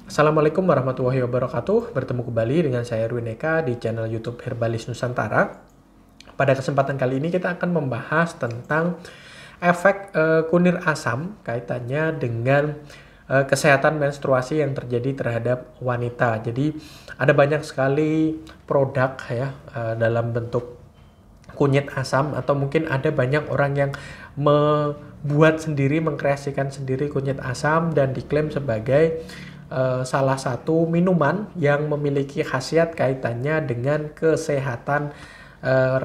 Assalamualaikum warahmatullahi wabarakatuh. Bertemu kembali dengan saya Erwin Eka di channel YouTube Herbalis Nusantara. Pada kesempatan kali ini kita akan membahas tentang efek kunir asam kaitannya dengan kesehatan menstruasi yang terjadi terhadap wanita. Jadi ada banyak sekali produk ya dalam bentuk kunyit asam, atau mungkin ada banyak orang yang membuat sendiri, mengkreasikan sendiri kunyit asam dan diklaim sebagai salah satu minuman yang memiliki khasiat kaitannya dengan kesehatan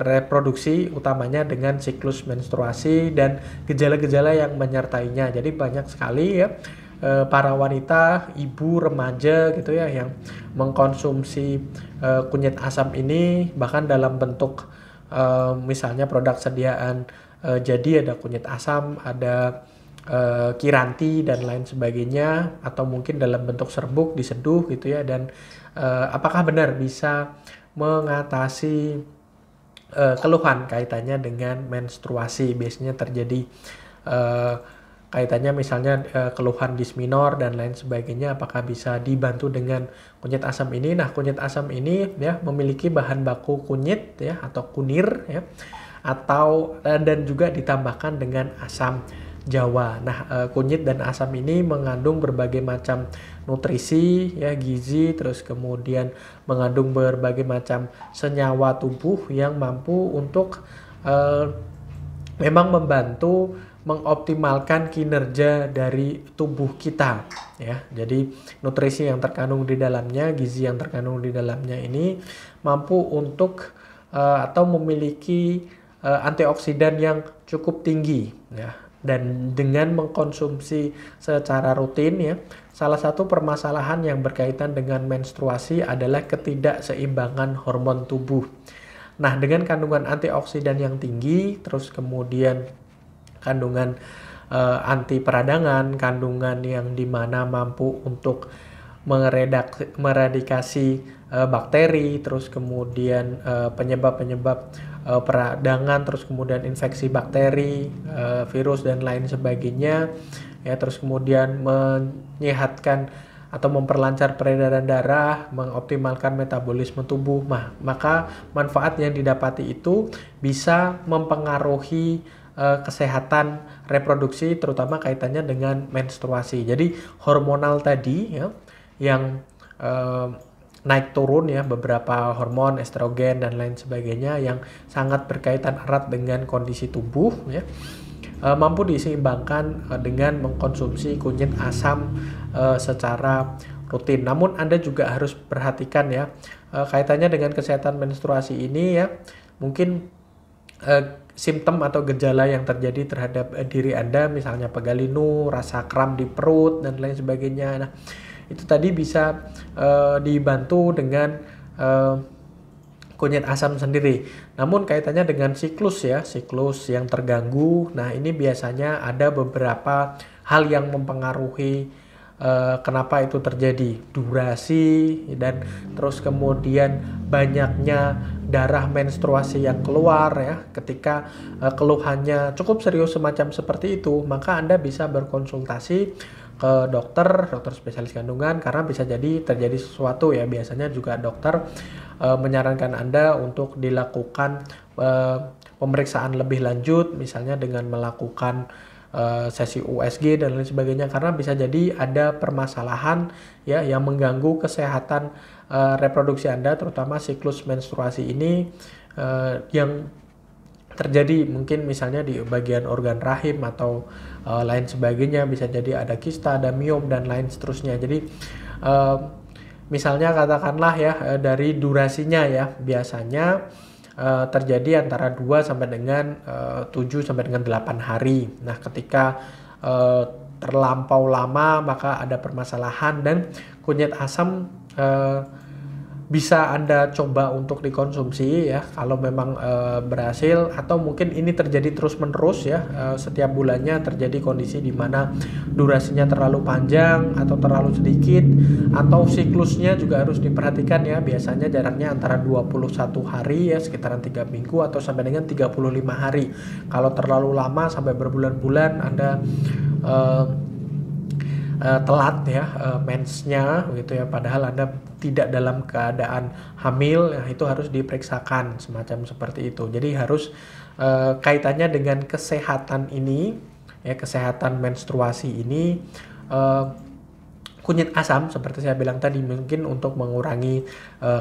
reproduksi, utamanya dengan siklus menstruasi dan gejala-gejala yang menyertainya. Jadi banyak sekali ya para wanita, ibu, remaja gitu ya yang mengkonsumsi kunyit asam ini, bahkan dalam bentuk misalnya produk sediaan jadi ada kunyit asam, ada kiranti dan lain sebagainya, atau mungkin dalam bentuk serbuk diseduh gitu ya. Dan apakah benar bisa mengatasi keluhan kaitannya dengan menstruasi? Biasanya terjadi kaitannya misalnya keluhan disminor dan lain sebagainya, apakah bisa dibantu dengan kunyit asam ini? Nah, kunyit asam ini ya memiliki bahan baku kunyit ya atau kunir ya, atau dan juga ditambahkan dengan asam jawa. Nah, kunyit dan asam ini mengandung berbagai macam nutrisi ya, gizi, terus kemudian mengandung berbagai macam senyawa tubuh yang mampu untuk memang membantu mengoptimalkan kinerja dari tubuh kita ya. Jadi nutrisi yang terkandung di dalamnya, gizi yang terkandung di dalamnya ini mampu untuk atau memiliki antioksidan yang cukup tinggi ya. Dan dengan mengkonsumsi secara rutin ya, salah satu permasalahan yang berkaitan dengan menstruasi adalah ketidakseimbangan hormon tubuh. Nah, dengan kandungan antioksidan yang tinggi, terus kemudian kandungan anti peradangan, kandungan yang dimana mampu untuk meradikasi bakteri, terus kemudian penyebab-penyebab peradangan, terus kemudian infeksi bakteri, virus dan lain sebagainya ya, terus kemudian menyehatkan atau memperlancar peredaran darah, mengoptimalkan metabolisme tubuh. Maka manfaat yang didapati itu bisa mempengaruhi kesehatan reproduksi, terutama kaitannya dengan menstruasi. Jadi hormonal tadi ya yang naik turun ya, beberapa hormon estrogen dan lain sebagainya yang sangat berkaitan erat dengan kondisi tubuh ya, mampu diseimbangkan dengan mengkonsumsi kunyit asam secara rutin. Namun Anda juga harus perhatikan ya kaitannya dengan kesehatan menstruasi ini ya, mungkin simptom atau gejala yang terjadi terhadap diri Anda, misalnya pegal linu, rasa kram di perut dan lain sebagainya. Nah, itu tadi bisa dibantu dengan kunyit asam sendiri. Namun kaitannya dengan siklus ya, siklus yang terganggu. Nah, ini biasanya ada beberapa hal yang mempengaruhi kenapa itu terjadi. Durasi dan terus kemudian banyaknya darah menstruasi yang keluar ya. Ketika keluhannya cukup serius semacam seperti itu, maka Anda bisa berkonsultasi ke dokter spesialis kandungan, karena bisa jadi terjadi sesuatu ya. Biasanya juga dokter menyarankan Anda untuk dilakukan pemeriksaan lebih lanjut, misalnya dengan melakukan sesi USG dan lain sebagainya, karena bisa jadi ada permasalahan ya yang mengganggu kesehatan reproduksi Anda, terutama siklus menstruasi ini yang terjadi mungkin misalnya di bagian organ rahim atau lain sebagainya. Bisa jadi ada kista, ada miom dan lain seterusnya. Jadi misalnya katakanlah ya dari durasinya ya, biasanya terjadi antara 2 sampai dengan 7 sampai dengan 8 hari. Nah, ketika terlampau lama maka ada permasalahan, dan kunyit asam bisa Anda coba untuk dikonsumsi ya kalau memang berhasil, atau mungkin ini terjadi terus-menerus ya, setiap bulannya terjadi kondisi di mana durasinya terlalu panjang atau terlalu sedikit, atau siklusnya juga harus diperhatikan ya. Biasanya jaraknya antara 21 hari ya, sekitaran 3 minggu atau sampai dengan 35 hari. Kalau terlalu lama sampai berbulan-bulan Anda telat ya mensnya gitu ya, padahal Anda tidak dalam keadaan hamil, ya itu harus diperiksakan semacam seperti itu. Jadi harus kaitannya dengan kesehatan ini ya, kesehatan menstruasi ini, eh, kunyit asam seperti saya bilang tadi mungkin untuk mengurangi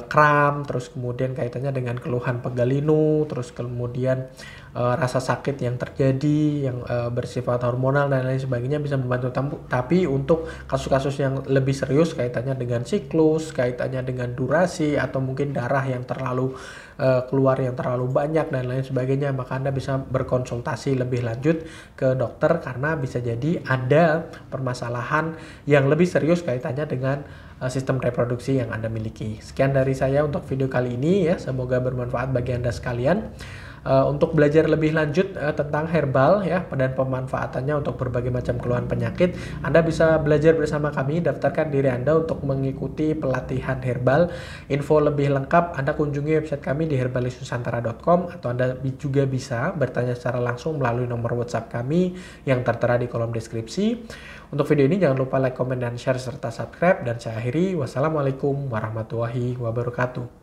kram, terus kemudian kaitannya dengan keluhan pegal linu, terus kemudian rasa sakit yang terjadi yang bersifat hormonal dan lain sebagainya bisa membantu. Tapi untuk kasus-kasus yang lebih serius kaitannya dengan siklus, kaitannya dengan durasi, atau mungkin darah yang terlalu keluar yang terlalu banyak dan lain sebagainya, maka Anda bisa berkonsultasi lebih lanjut ke dokter karena bisa jadi ada permasalahan yang lebih serius kaitannya dengan sistem reproduksi yang Anda miliki. Sekian dari saya untuk video kali ini ya, semoga bermanfaat bagi Anda sekalian. Untuk belajar lebih lanjut tentang herbal ya dan pemanfaatannya untuk berbagai macam keluhan penyakit, Anda bisa belajar bersama kami. Daftarkan diri Anda untuk mengikuti pelatihan herbal. Info lebih lengkap Anda kunjungi website kami di herbalisnusantara.com, atau Anda juga bisa bertanya secara langsung melalui nomor WhatsApp kami yang tertera di kolom deskripsi. Untuk video ini jangan lupa like, comment, dan share serta subscribe, dan saya akhiri. Wassalamualaikum warahmatullahi wabarakatuh.